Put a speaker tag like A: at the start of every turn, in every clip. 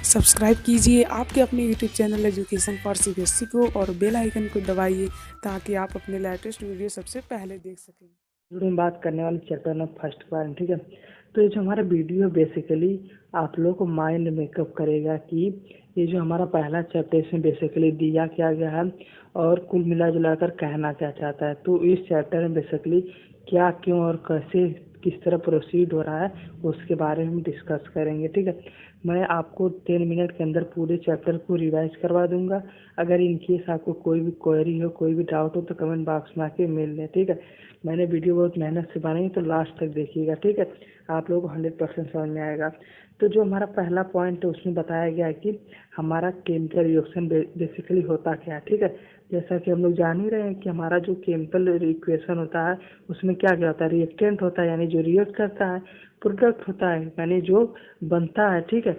A: Subscribe कीजिए आपके अपने YouTube channel education for CBSE को और बेल आइकन को दबाइए ताकि आप अपने लेटेस्ट वीडियो सबसे पहले देख सकें।
B: वीडियो में बात करने वाले चैप्टर नंबर फर्स्ट के बारे में, ठीक है। तो ये जो हमारा वीडियो बेसिकली आप लोगों को माइंड मेकअप करेगा कि ये जो हमारा पहला चैप्टर इसमें बेसिकली दिया क्या गया है और कुल मिला जुलाकर कहना क्या चाहता है। तो इस चैप्टर में बेसिकली क्या क्यों और कैसे किस तरह प्रोसीड हो रहा है उसके बारे में डिस्कस करेंगे, ठीक है। मैं आपको 10 मिनट के अंदर पूरे चैप्टर को रिवाइज करवा दूंगा। अगर इन केस आपको कोई भी क्वेरी हो, कोई भी डाउट हो तो कमेंट बॉक्स में आके मिल लें, ठीक है। मैंने वीडियो बहुत मेहनत से बनाई तो लास्ट तक देखिएगा, ठीक है। आप लोगों को 100% समझ में आएगा। तो जो हमारा पहला पॉइंट है उसमें बताया गया है कि हमारा केमिकल रिएक्शन बेसिकली होता क्या है, ठीक है। जैसा कि हम लोग जान ही रहे हैं कि हमारा जो केमिकल रिएक्शन होता है उसमें क्या क्या होता है, रिएक्टेंट होता है यानी जो रिएक्ट करता है, प्रोडक्ट होता है यानी जो बनता है, ठीक है।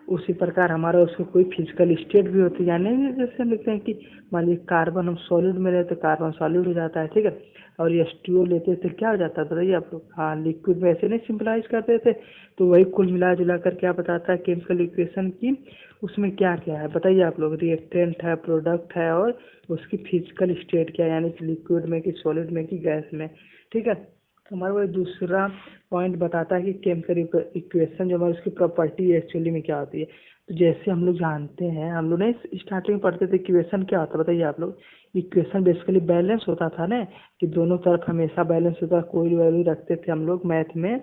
B: उसी प्रकार हमारा उसको कोई फिजिकल स्टेट भी होती है, यानी जैसे हम लिखते हैं कि मान लीजिए कार्बन हम सॉलिड में रहते तो कार्बन सॉलिड हो जाता है, ठीक है। और H2O लेते तो क्या हो जाता है बताइए आप लोग। हाँ, लिक्विड में ऐसे नहीं सिंपलाइज करते थे। तो वही कुल मिला जुला कर क्या बताता है केमिकल इक्वेशन की उसमें क्या क्या है बताइए आप लोग। रिएक्टेंट है, प्रोडक्ट है और उसकी फिजिकल स्टेट क्या है, यानी कि लिक्विड में कि सॉलिड में कि गैस में, ठीक है। तो हमारा वो दूसरा पॉइंट बताता है कि केमिकल इक्वेशन जो हमारी उसकी प्रॉपर्टी एक्चुअली में क्या होती है। तो जैसे हम लोग जानते हैं, हम लोग ने स्टार्टिंग में पढ़ते थे इक्वेशन क्या होता है बताइए आप लोग। इक्वेशन बेसिकली बैलेंस होता था ना, कि दोनों तरफ हमेशा बैलेंस होता, कोई वैल्यू रखते थे हम लोग मैथ में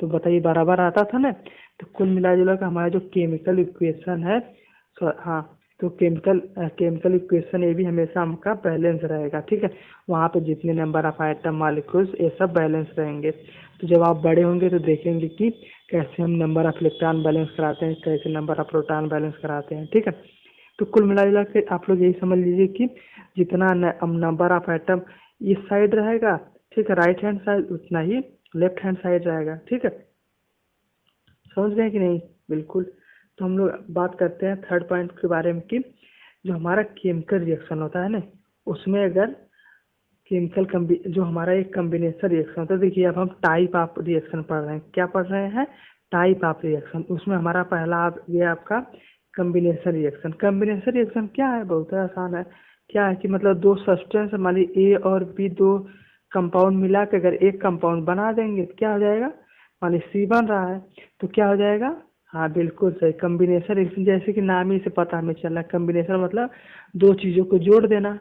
B: तो बताइए बराबर आता था ना। तो कुल मिला जुला कर हमारा जो केमिकल इक्वेशन है, हाँ, तो केमिकल इक्वेशन ये भी हमेशा हमका बैलेंस रहेगा, ठीक है। वहाँ पे जितने नंबर ऑफ आइटम मॉलिक्यूल्स ये सब बैलेंस रहेंगे। तो जब आप बड़े होंगे तो देखेंगे कि कैसे हम नंबर ऑफ इलेक्ट्रॉन बैलेंस कराते हैं, कैसे नंबर ऑफ प्रोटॉन बैलेंस कराते हैं, ठीक है। तो कुल मिला जुला के आप लोग यही समझ लीजिए कि जितना नंबर ऑफ आइटम इस साइड रहेगा, ठीक है, राइट हैंड साइड उतना ही लेफ्ट हैंड साइड रहेगा, ठीक है। समझ गए कि नहीं? बिल्कुल। तो हम लोग बात करते हैं थर्ड पॉइंट के बारे में कि जो हमारा केमिकल रिएक्शन होता है ना उसमें अगर जो हमारा एक कम्बिनेशन रिएक्शन होता है, देखिए अब हम टाइप ऑफ रिएक्शन पढ़ रहे हैं। क्या पढ़ रहे हैं? Type of reaction. उसमें हमारा पहला ये आपका कम्बिनेशन रिएक्शन। कम्बिनेशन रिएक्शन क्या है? बहुत आसान है। क्या है कि मतलब दो सब्सटेंस मान लीजिए ए और बी, दो कंपाउंड मिला के अगर एक कंपाउंड बना देंगे तो क्या हो जाएगा? मान लीजिए सी बन रहा है तो क्या हो जाएगा? हाँ बिल्कुल सही, कम्बिनेशन रिएक्शन। जैसे कि नाम ही से पता हमें चल रहा है, कम्बिनेशन मतलब दो चीजों को जोड़ देना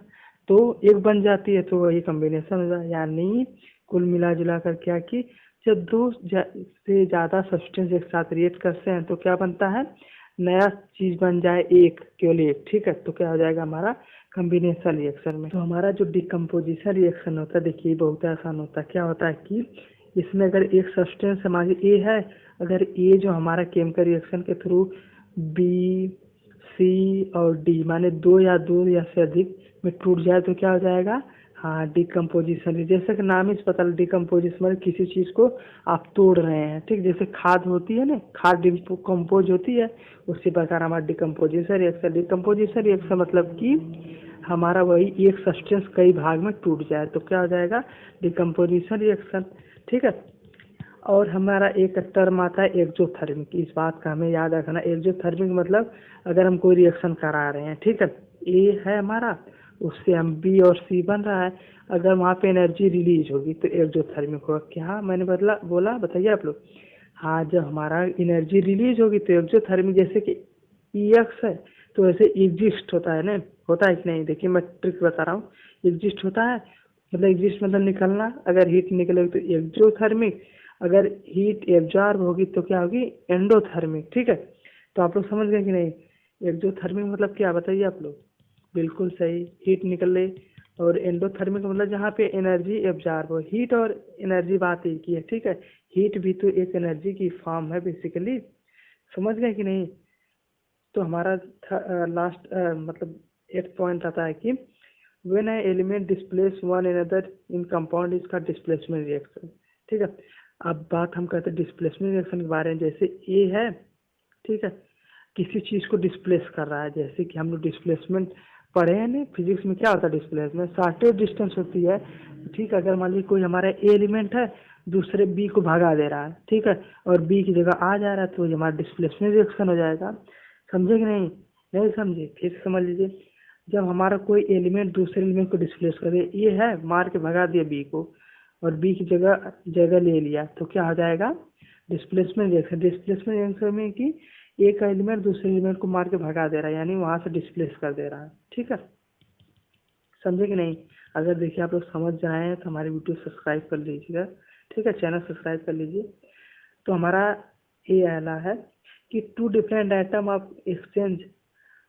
B: तो एक बन जाती है, तो वही कॉम्बिनेशन हो जाए। यानी कुल मिला जुला कर क्या कि जब से ज़्यादा सब्सटेंस एक साथ रिएक्ट करते हैं तो क्या बनता है? नया चीज बन जाए एक, केवल एक, ठीक है। तो क्या हो जाएगा हमारा कॉम्बिनेशन रिएक्शन में। तो हमारा जो डिकम्पोजिशन रिएक्शन होता है देखिए बहुत आसान होता है। क्या होता है कि इसमें अगर एक सब्सटेंस हमारी ए है, अगर ए जो हमारा केमिकल रिएक्शन के थ्रू बी, सी और डी माने दो या से अधिक में टूट जाए तो क्या हो जाएगा? हाँ, डिकम्पोजिशन। जैसे कि नाम ही से पता डिकम्पोजिशन मतलब किसी चीज को आप तोड़ रहे हैं, ठीक। जैसे खाद होती है ना, खाद डिकम्पोज होती है, उसी प्रकार हमारा डिकम्पोजिशन रिएक्शन। डिकम्पोजिशन रिएक्शन मतलब कि हमारा वही एक सब्सटेंस कई भाग में टूट जाए तो क्या हो जाएगा? डिकम्पोजिशन रिएक्शन, ठीक है। और हमारा एक टर्म आता है एक्जोथर्मिक। इस बात का हमें याद रखना। एक्जोथर्मिक मतलब अगर हम कोई रिएक्शन करा रहे हैं, ठीक है, ए है हमारा, उससे हम बी और सी बन रहा है, अगर वहाँ पे एनर्जी रिलीज होगी तो एक्जोथर्मिक होगा। क्या मैंने बोला बताइए आप लोग। हाँ, जब हमारा एनर्जी रिलीज होगी तो एक्जोथर्मिक। जैसे कि ई एक्स है तो वैसे एग्जिस्ट होता है ना, होता है कि नहीं? देखिए मैं ट्रिक बता रहा हूँ। एग्जिस्ट होता है मतलब एग्जिस्ट मतलब निकलना, अगर हीट निकलेगी तो एक्जोथर्मिक, अगर हीट एब्जॉर्ब होगी तो क्या होगी? एंडोथर्मिक, ठीक है। तो आप लोग समझ गए कि नहीं? एक्जोथर्मिक मतलब क्या बताइए आप लोग। बिल्कुल सही, हीट निकले। और एंडोथर्मिक मतलब जहाँ पे एनर्जी एब्जॉर्ब हो। हीट और एनर्जी बात एक ही है, ठीक है। हीट भी तो एक एनर्जी की फॉर्म है बेसिकली। समझ गए कि नहीं? तो हमारा लास्ट मतलब एक पॉइंट आता है कि when A element displace one another in compound इसका डिस्प्लेसमेंट रिएक्शन, ठीक है। अब बात हम करते हैं डिस्प्लेसमेंट रिएक्शन के बारे में। जैसे ए है, ठीक है, किसी चीज को डिस्प्लेस कर रहा है। जैसे कि हम लोग डिस्प्लेसमेंट पढ़े हैं ना फिजिक्स में, क्या होता है डिस्प्लेसमेंट? शॉर्टेज डिस्टेंस होती है, ठीक है। अगर मान लीजिए कोई हमारा ए एलिमेंट है दूसरे बी को भगा दे रहा है, ठीक है, और बी की जगह आ जा रहा है तो ये हमारा डिस्प्लेसमेंट रिएक्शन हो जाएगा। समझे कि नहीं? नहीं समझे? फिर से समझ लीजिए। जब हमारा कोई एलिमेंट दूसरे एलिमेंट को डिस्प्लेस करे, ये है मार के भगा दिया बी को और बी की जगह जगह ले लिया, तो क्या हो जाएगा? Displacement reaction. डिस्प्लेसमेंट रिएक्शन में कि एक एलिमेंट दूसरे एलिमेंट को मार के भगा दे रहा है, यानी वहां से डिस्प्लेस कर दे रहा है। ठीक है, समझे कि नहीं? अगर देखिए आप लोग समझ जाए हैं तो हमारी वीडियो सब्सक्राइब कर लीजिएगा। ठीक है, चैनल सब्सक्राइब कर लीजिए। तो हमारा ये आना है कि two different item of exchange.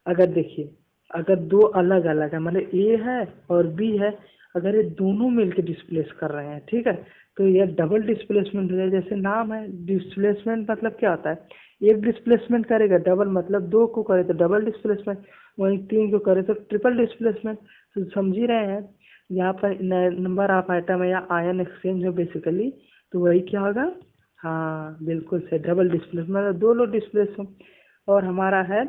B: अगर देखिए, अगर दो अलग अलग है, मतलब ए है और बी है, अगर ये दोनों मिलकर डिस्प्लेस कर रहे हैं, ठीक है, तो ये डबल डिस्प्लेसमेंट हो जाए। जैसे नाम है डिस्प्लेसमेंट, मतलब क्या होता है? एक डिस्प्लेसमेंट करेगा, डबल मतलब दो को करे तो डबल डिस्प्लेसमेंट, वहीं तीन को करे तो ट्रिपल डिस्प्लेसमेंट। तो समझ ही रहे हैं, यहाँ पर नंबर ऑफ आइटम है या आयन एक्सचेंज हो बेसिकली, तो वही क्या होगा? हाँ बिल्कुल से डबल डिस्प्लेसमेंट, मतलब दो लोग डिस्प्लेस हो। और हमारा है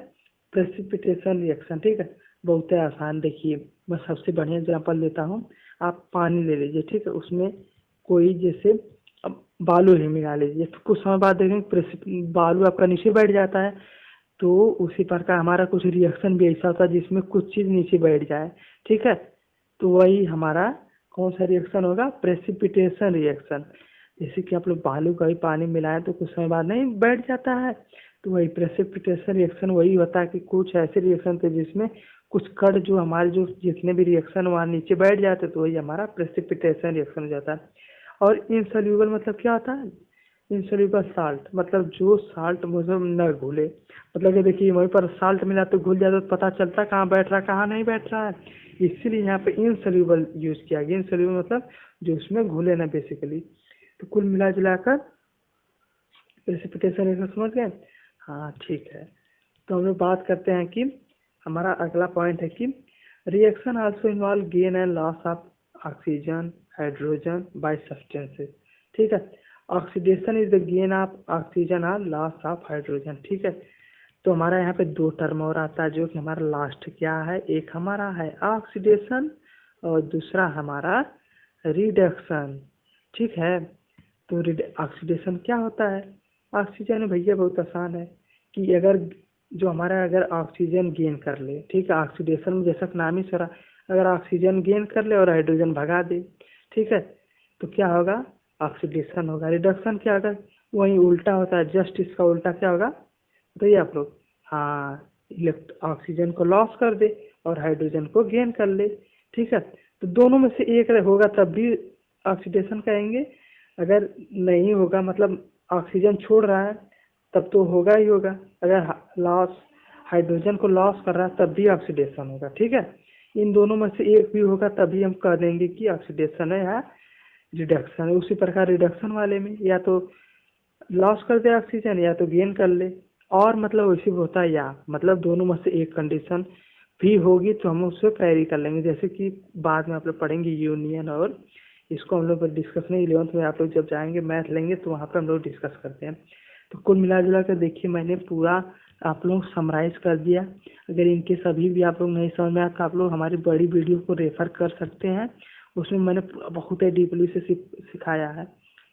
B: प्रेसिपिटेशन रिएक्शन। ठीक है, बहुत ही आसान। देखिए मैं सबसे बढ़िया एग्जांपल देता हूँ। आप पानी ले लीजिए, ठीक है, उसमें कोई जैसे अब बालू ही मिला लीजिए, तो कुछ समय बाद देखेंगे बालू आपका नीचे बैठ जाता है। तो उसी प्रकार हमारा कुछ रिएक्शन भी ऐसा होता है जिसमें कुछ चीज नीचे बैठ जाए। ठीक है, तो वही हमारा कौन सा रिएक्शन होगा? Precipitation reaction. जैसे कि आप लोग बालू का भी पानी मिलाएं तो कुछ समय बाद नहीं बैठ जाता है, तो वही प्रेसिपिटेशन रिएक्शन वही होता है कि कुछ ऐसे रिएक्शन थे जिसमें कुछ कण जो हमारे जो जितने भी रिएक्शन वहाँ नीचे बैठ जाते, तो वही हमारा प्रेसिपिटेशन रिएक्शन हो जाता है। और इनसॉल्यूबल मतलब क्या होता है? इनसॉल्यूबल साल्ट, मतलब जो साल्ट मतलब न घुले, मतलब कि देखिए वहीं पर साल्ट मिला तो घुल जाता, तो पता चलता कहाँ बैठ रहा है कहाँ नहीं बैठ रहा है। इसीलिए यहाँ पे इनसॉल्यूबल यूज किया गया। इनसॉल्यूबल मतलब जो उसमें घुले ना बेसिकली। तो कुल मिला जुलाकर प्रेसिपिटेशन रिएक्शन समझ गए? हाँ ठीक है। तो हम लोग बात करते हैं कि हमारा अगला पॉइंट है कि reaction also involve gain and loss of oxygen hydrogen bye substances. ठीक है, oxidation is the gain of oxygen और लॉस ऑफ हाइड्रोजन। ठीक है, तो हमारा यहाँ पे दो टर्म और आता है जो कि हमारा लास्ट क्या है? एक हमारा है ऑक्सीडेशन और दूसरा हमारा रिडक्शन। ठीक है, तो ऑक्सीडेशन क्या होता है? ऑक्सीजन भैया बहुत आसान है कि अगर जो हमारा अगर ऑक्सीजन गेन कर ले, ठीक है, ऑक्सीडेशन में जैसा कि नाम ही सरा, अगर ऑक्सीजन गेन कर ले और हाइड्रोजन भगा दे, ठीक है, तो क्या होगा? ऑक्सीडेशन होगा। रिडक्शन क्या होगा? वही उल्टा होता है, जस्ट इसका उल्टा क्या होगा बताइए आप लोग? हाँ, ऑक्सीजन को लॉस कर दे और हाइड्रोजन को गेन कर ले। ठीक है, तो दोनों में से एक होगा तब भी ऑक्सीडेशन कहेंगे। अगर नहीं होगा मतलब ऑक्सीजन छोड़ रहा है तब तो होगा ही होगा। अगर लॉस हाइड्रोजन को लॉस कर रहा है तब भी ऑक्सीडेशन होगा। ठीक है, इन दोनों में से एक भी होगा तभी हम कह देंगे कि ऑक्सीडेशन है या रिडक्शन है। उसी प्रकार रिडक्शन वाले में या तो लॉस कर दे ऑक्सीजन या तो गेन कर ले, और मतलब वैसे भी होता है, या मतलब दोनों में से एक कंडीशन भी होगी तो हम उससे कैरी कर लेंगे। जैसे कि बाद में आप लोग पढ़ेंगे यूनियन, और इसको हम लोग डिस्कस नहीं, 11th में आप लोग जब जाएंगे मैथ लेंगे तो वहाँ पे हम लोग डिस्कस करते हैं। तो कुल मिला जुला कर देखिए मैंने पूरा आप लोग समराइज कर दिया। अगर इनके सभी भी आप लोग नहीं समझ में आया तो आप लोग हमारी बड़ी वीडियो को रेफर कर सकते हैं, उसमें मैंने बहुत ही डीपली से सिखाया है।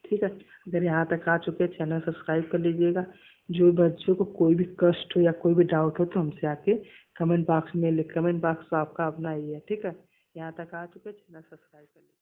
B: ठीक है, अगर यहाँ तक आ चुके हैं चैनल सब्सक्राइब कर लीजिएगा। जो बच्चों को कोई भी कष्ट हो या कोई भी डाउट हो तो हमसे आके कमेंट बॉक्स में लिख, कमेंट बॉक्स तो आपका अपना ही है। ठीक है, यहाँ तक आ चुके हैं चैनल सब्सक्राइब कर लीजिए।